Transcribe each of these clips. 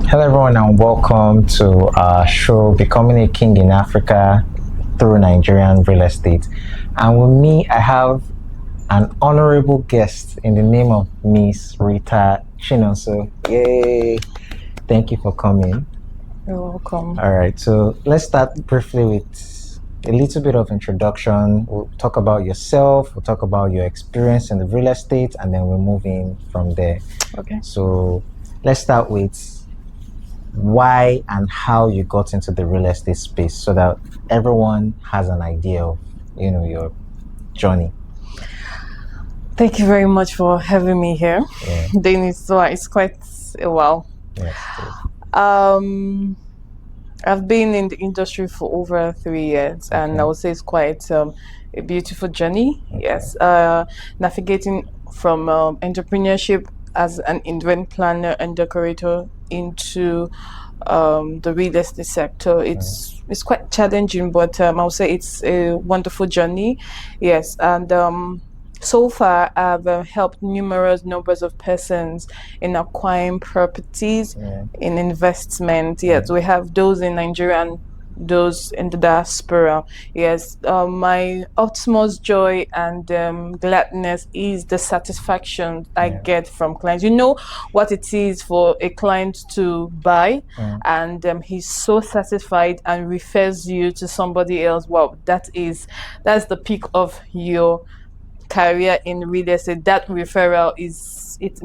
Hello, everyone, and welcome to our show, Becoming a King in Africa through Nigerian Real Estate. And with me, I have an honorable guest in the name of Miss Rita Shinonso. Yay! Thank you for coming. You're welcome. All right, so let's start briefly with a little bit of introduction. We'll talk about yourself, we'll talk about your experience in the real estate, and then we'll move in from there. Okay. So let's start with why and how you got into the real estate space so that everyone has an idea of your journey. Thank you very much for having me here. Yeah. Dennis, so it's quite a while. Yes, I've been in the industry for over 3 years, and Okay. I would say it's quite a beautiful journey. Okay. Yes, navigating from entrepreneurship as an event planner and decorator into the real estate sector. It's quite challenging, but I would say it's a wonderful journey. Yes, and so far I've helped numbers of persons in acquiring properties, Yeah. in investment. Yes, we have those in Nigeria and those in the diaspora. Yes, my utmost joy and gladness is the satisfaction I Yeah. get from clients. You know what it is for a client to buy, Yeah. and he's so satisfied and refers you to somebody else. Wow, that's the peak of your career in real estate. That referral is it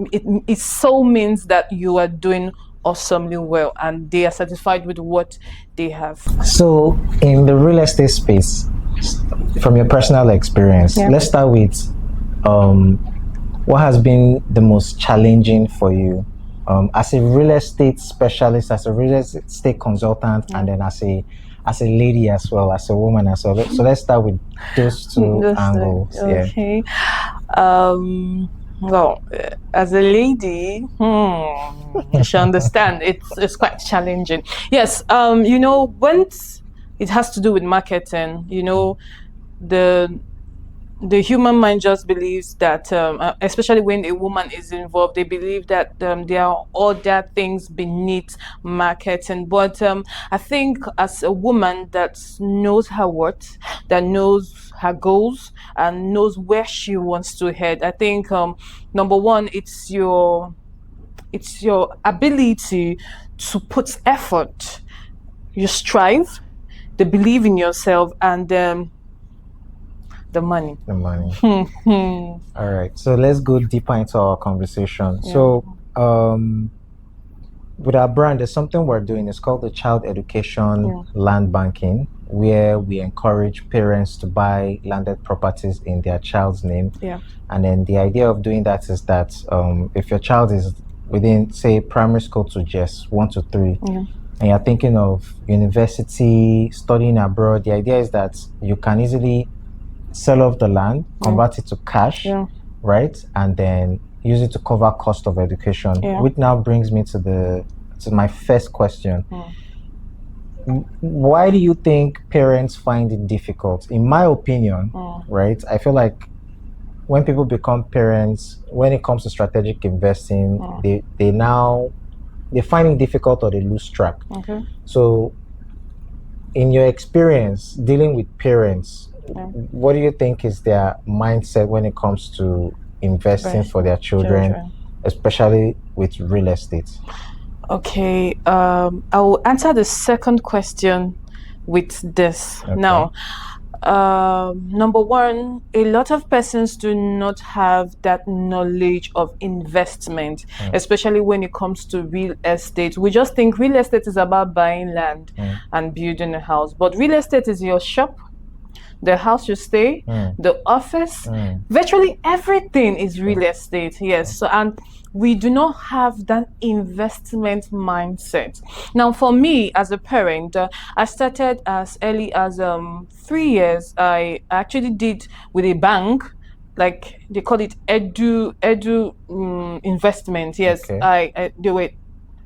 so means that you are doing awesomely well and they are satisfied with what they have. So in the real estate space, from your personal experience, Yeah. let's start with what has been the most challenging for you as a real estate specialist, as a real estate consultant, and then as a lady as well, as a woman as well. So let's start with those two angles. Okay. Well, as a lady, you should understand it's quite challenging. Yes, once it has to do with marketing, the human mind just believes that, especially when a woman is involved, they believe that there are other things beneath marketing. But I think as a woman that knows her worth, that knows her goals, and knows where she wants to head, I think number one, it's your ability to put effort, you strive, the believe in yourself, and the money. The money. All right. So let's go deeper into our conversation. Yeah. So, with our brand, there's something we're doing. It's called the Child Education Land Banking, where we encourage parents to buy landed properties in their child's name. Yeah. And then the idea of doing that is that if your child is within, say, primary school to just 1 to 3, and you're thinking of university, studying abroad, the idea is that you can easily sell off the land, convert it to cash, right, and then use it to cover cost of education. Which now brings me to my first question. Why do you think parents find it difficult? In my opinion, right, I feel like when people become parents, when it comes to strategic investing, they find it difficult or they lose track. Okay. So in your experience dealing with parents, what do you think is their mindset when it comes to investing for their children, especially with real estate? Okay, I will answer the second question with this. Okay. Now, number one, a lot of persons do not have that knowledge of investment, especially when it comes to real estate. We just think real estate is about buying land and building a house, but real estate is your shop, the house you stay, the office, virtually everything is real estate. Yes. So, and we do not have that investment mindset. Now, for me as a parent, I started as early as 3 years. I actually did with a bank, like they call it edu investment. Yes. Okay. They were,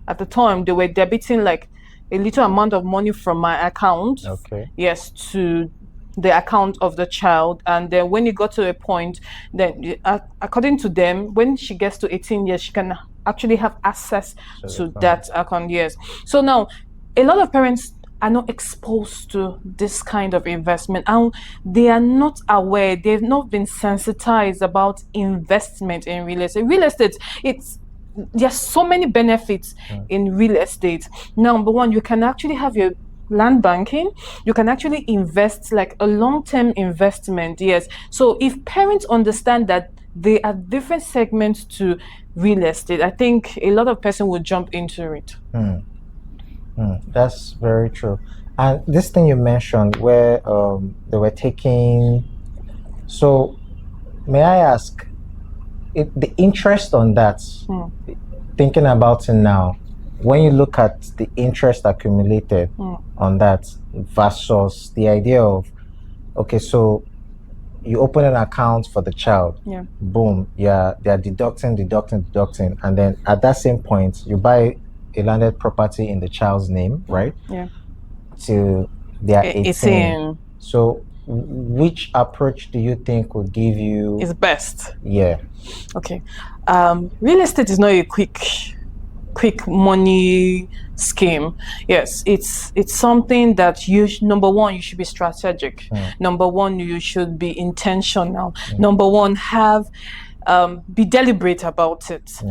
at the time, they were debiting like a little amount of money from my account. Okay. Yes, to the account of the child, and then when it got to a point, then according to them, when she gets to 18 years, she can actually have access to that account. Yes. So now, a lot of parents are not exposed to this kind of investment, and they are not aware. They've not been sensitized about investment in real estate. Real estate, there's so many benefits in real estate. Number one, you can actually have your land banking. You can actually invest like a long-term investment. Yes. So if parents understand that there are different segments to real estate, I think a lot of person would jump into it. That's very true. And this thing you mentioned where they were taking, so may I ask, the interest on that, thinking about it now, when you look at the interest accumulated on that versus the idea of, okay, so you open an account for the child, boom, they're deducting, and then at that same point, you buy a landed property in the child's name, right? Yeah. Till they are 18. So which approach do you think would give you is best? Yeah. Okay. Real estate is not a quick money scheme. Yes, it's something that number one, you should be strategic. Number one, you should be intentional. Number one, be deliberate about it.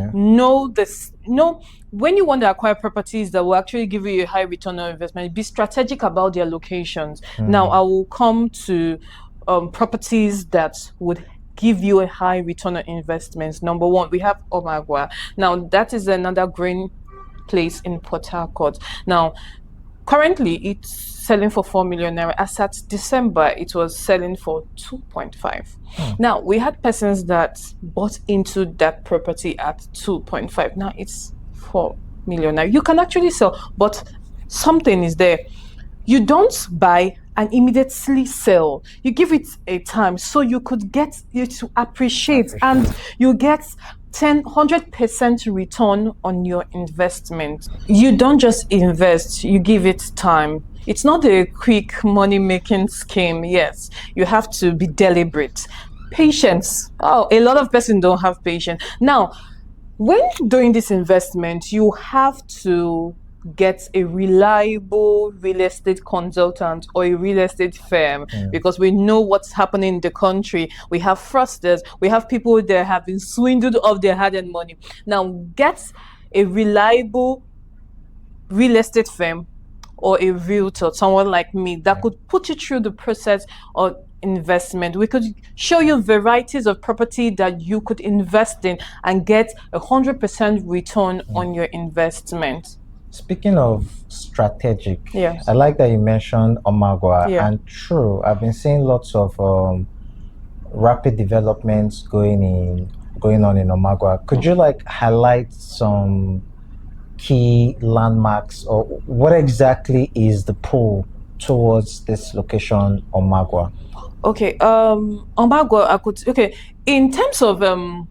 When you want to acquire properties that will actually give you a high return on investment, be strategic about their locations. Now I will come to properties that would give you a high return on investments. Number one, we have Omagwa. Now that is another green place in Port Harcourt. Now currently it's selling for 4 million naira. As at December, it was selling for 2.5. Now we had persons that bought into that property at 2.5. Now it's 4 million naira. You can actually sell, but something is there. You don't buy and immediately sell. You give it a time so you could get you to appreciate. And you get 100% return on your investment. You don't just invest, you give it time. It's not a quick money making scheme. Yes, you have to be deliberate. Patience. Oh, a lot of persons don't have patience. Now, when doing this investment, you have to get a reliable real estate consultant or a real estate firm, because we know what's happening in the country. We have fraudsters, we have people that have been swindled of their hard-earned money. Now get a reliable real estate firm or a realtor, someone like me that could put you through the process of investment. We could show you varieties of property that you could invest in and get 100% return on your investment. Speaking of strategic, I like that you mentioned Omagwa. And true, I've been seeing lots of rapid developments going on in Omagwa. Could you highlight some key landmarks, or what exactly is the pull towards this location, Omagwa? Okay, Omagwa, in terms of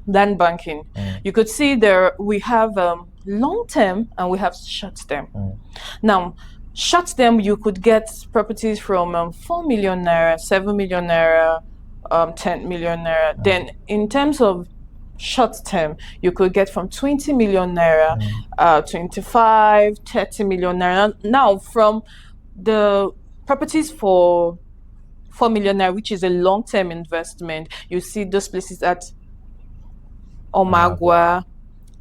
land banking, you could see there we have long term and we have short term. Now, short term, you could get properties from 4 million naira, 7 million naira, 10 million naira. Then in terms of short term, you could get from 20 million naira, 25, 30 million naira. Now, from the properties for 4 million naira, which is a long-term investment, you see those places at Omagwa,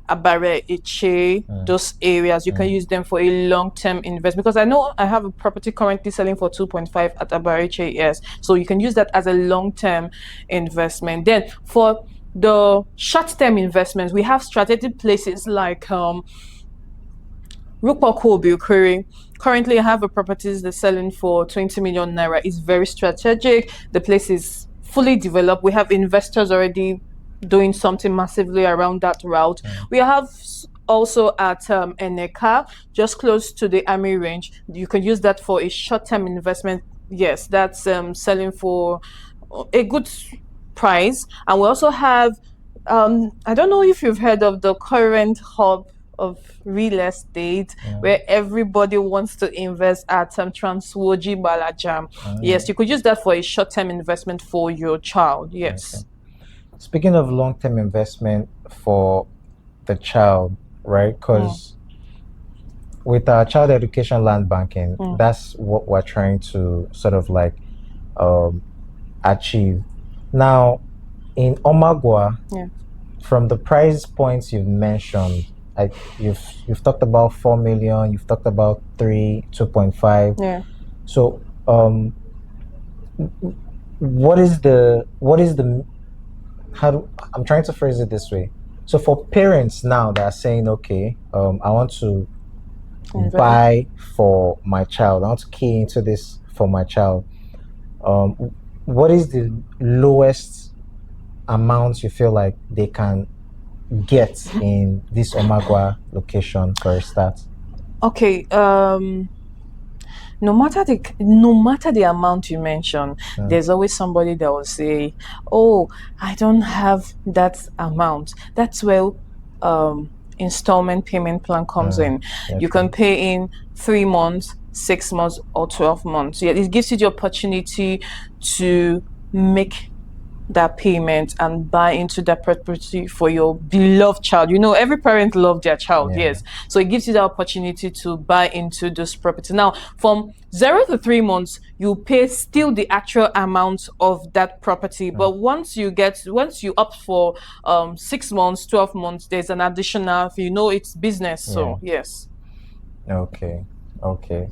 Abare, Iche, those areas. You can use them for a long-term investment, because I know I have a property currently selling for 2.5 at Abare, Iche, yes. So you can use that as a long-term investment. Then for the short-term investments, we have strategic places like Rukwa. Currently, I have a property that's selling for 20 million naira. It's very strategic. The place is fully developed. We have investors already doing something massively around that route. We have also at Eneka, just close to the army range. You can use that for a short-term investment. Yes, that's selling for a good price. And we also have, I don't know if you've heard of the current hub of real estate, where everybody wants to invest at Transwoji Balajam. Yes, you could use that for a short-term investment for your child. Yes. Speaking of long-term investment for the child, right? Because with our child education land banking, that's what we're trying to sort of like achieve. Now, in Omagwa, from the price points you've mentioned, you've talked about 4 million, you've talked about 2.5. Yeah. So, what is the I'm trying to phrase it this way. So for parents now that are saying, okay, I want to buy for my child, I want to key into this for my child. What is the lowest amount you feel like they can get in this Omagwa location for a start? Okay. No matter the amount you mention, there's always somebody that will say, "Oh, I don't have that amount." That's where installment payment plan comes in. You can pay in 3 months, 6 months, or 12 months. Yeah, it gives you the opportunity to make that payment and buy into that property for your beloved child. You know, every parent loves their child, yes. So it gives you the opportunity to buy into this property. Now, from 0 to 3 months, you pay still the actual amount of that property. But once you opt for 6 months, 12 months, there's an additional fee. You know, it's business. So yes. Okay.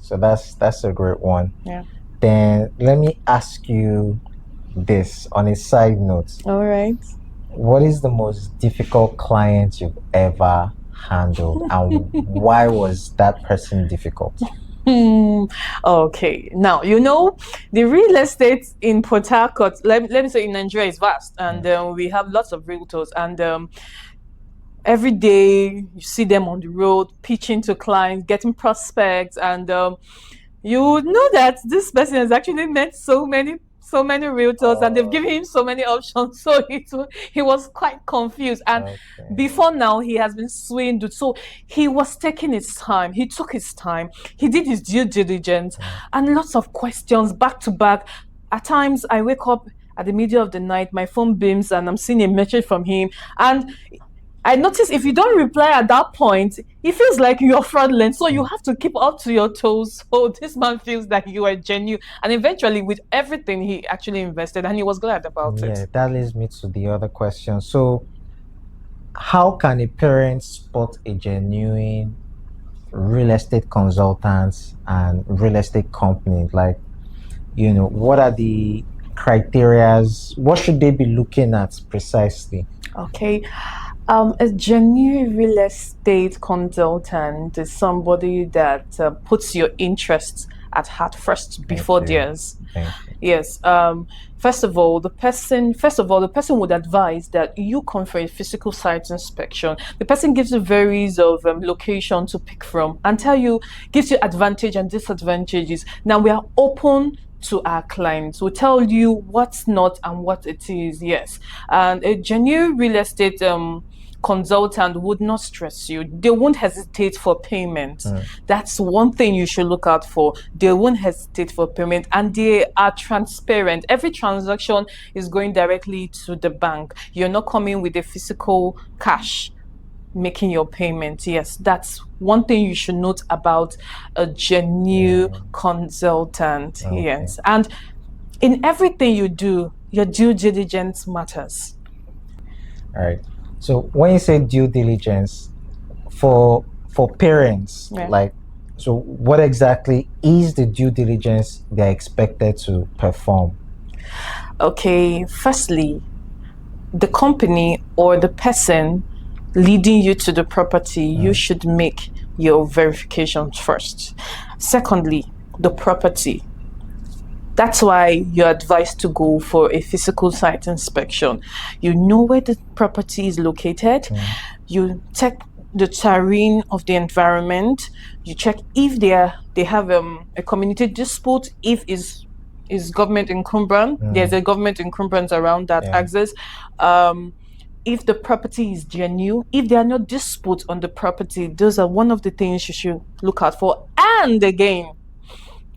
So that's a great one. Yeah. Then let me ask you this on a side note. All right. What is the most difficult client you've ever handled, and why was that person difficult? Okay. Now, you know, the real estate in Port Harcourt, let me say in Nigeria, is vast, and we have lots of realtors, and every day you see them on the road pitching to clients, getting prospects, and you would know that this person has actually met so many realtors, and they've given him so many options, so he was quite confused, and before now he has been swindled. So he was taking his time, he took his time, he did his due diligence, and lots of questions back to back. At times I wake up at the middle of the night, my phone beeps, and I'm seeing a message from him, and I notice if you don't reply at that point, it feels like you're fraudulent. So you have to keep up to your toes. So this man feels that you are genuine. And eventually, with everything, he actually invested, and he was glad about it. Yeah, that leads me to the other question. So how can a parent spot a genuine real estate consultant and real estate company? Like, you know, what are the criterias? What should they be looking at precisely? Okay. A genuine real estate consultant is somebody that puts your interests at heart first before theirs. Yes. First of all, the person would advise that you come for a physical site inspection. The person gives you varies of location to pick from, and gives you advantage and disadvantages. Now we are open to our clients. We tell you what's not and what it is. Yes. And a genuine real estate consultant would not stress you. They won't hesitate for payment. That's one thing you should look out for. They won't hesitate for payment, and they are transparent. Every transaction is going directly to the bank. You're not coming with a physical cash making your payment. Yes, that's one thing you should note about a genuine consultant. Yes, and in everything you do, your due diligence matters. All right. So when you say due diligence for parents, like, so what exactly is the due diligence they're expected to perform? Okay, firstly, the company or the person leading you to the property, you should make your verifications first. Secondly, the property. That's why you're advised to go for a physical site inspection. You know where the property is located. You check the terrain of the environment. You check if they have a community dispute, if is government encumbrance. There's a government encumbrance around that access. If the property is genuine, if there are no disputes on the property, those are one of the things you should look out for. And again,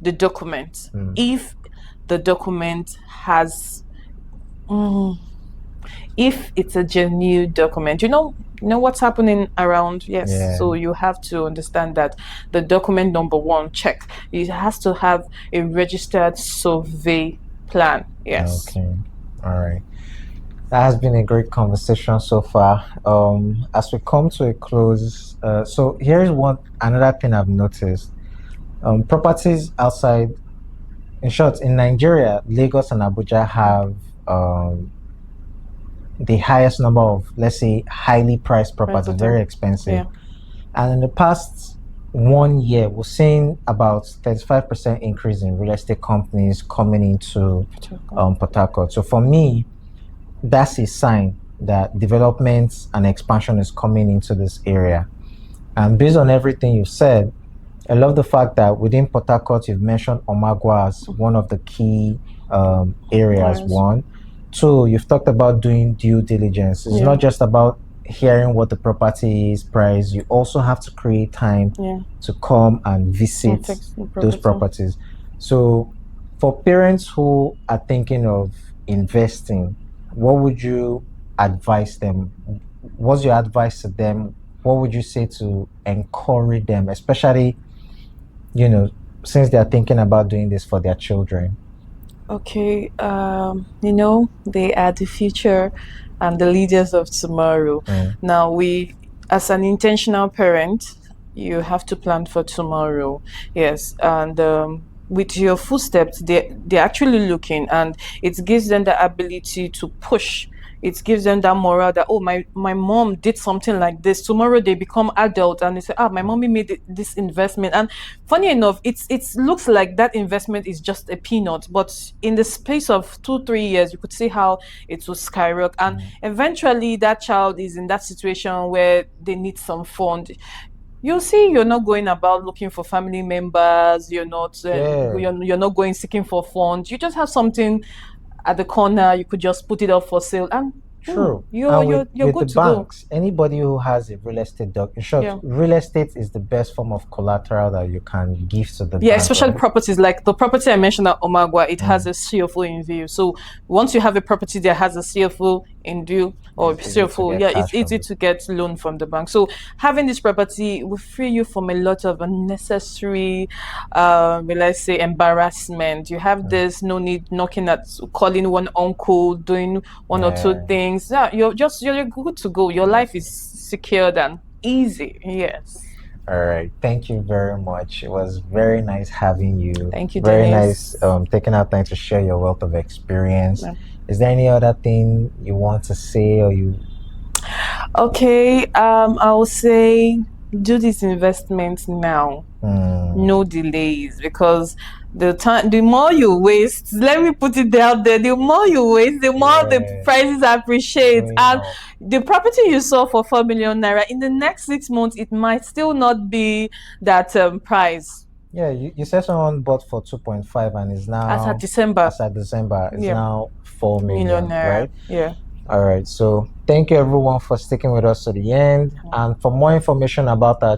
the document. If the document has if it's a genuine document. You know what's happening around. Yes, Yeah. so you have to understand that the document number one, check, it has to have a registered survey plan. Yes. Okay. All right. That has been a great conversation so far. As we come to a close, so here's another thing I've noticed. Properties outside, in short, in Nigeria, Lagos and Abuja have the highest number of, let's say, highly priced properties, very expensive. Yeah. And in the past 1 year, we're seeing about 35% increase in real estate companies coming into Port Harcourt. So for me, that's a sign that development and expansion is coming into this area. And based on everything you've said, I love the fact that within Port Harcourt, you've mentioned Omagwa as one of the key areas. Yes. One. Two, you've talked about doing due diligence. It's not just about hearing what the property is price. You also have to create time to come and visit those properties. So for parents who are thinking of investing, what would you advise them? What's your advice to them? What would you say to encourage them, especially, since they're thinking about doing this for their children? Okay, they are the future and the leaders of tomorrow. Now, as an intentional parent, you have to plan for tomorrow. Yes, and with your footsteps, they're actually looking, and it gives them the ability to push. It gives them that morale that, oh, my mom did something like this. Tomorrow they become adult and they say, my mommy made this investment. And funny enough, it looks like that investment is just a peanut, but in the space of 2-3 years, you could see how it will skyrocket. And eventually that child is in that situation where they need some fund. You'll see you're not going about looking for family members. You're not you're not going seeking for funds. You just have something at the corner. You could just put it up for sale, and True. you're good the to banks, go. anybody who has a real estate in short, real estate is the best form of collateral that you can give to the bank. Especially properties like the property I mentioned at Omagwa. It has a CFO in view. So once you have a property that has a CFO in view, or CFO, it's easy to get loan from the bank. So having this property will free you from a lot of unnecessary, let's say, embarrassment. You have this, no need calling one uncle, doing one or two things. You're good to go. Your life is secured and easy. Yes. All right. Thank you very much. It was very nice having you. Thank you, very Dennis. nice taking out time to share your wealth of experience. Is there any other thing you want to say or you? Okay. I will say do this investment now. No delays, because the more you waste, let me put it out there, the more you waste, the more the prices appreciate. And the property you saw for 4 million naira, in the next 6 months, it might still not be that price. Yeah, you said someone bought for 2.5 and is now as at December it's now 4 million, right? Yeah. All right. So thank you everyone for sticking with us to the end. And for more information about our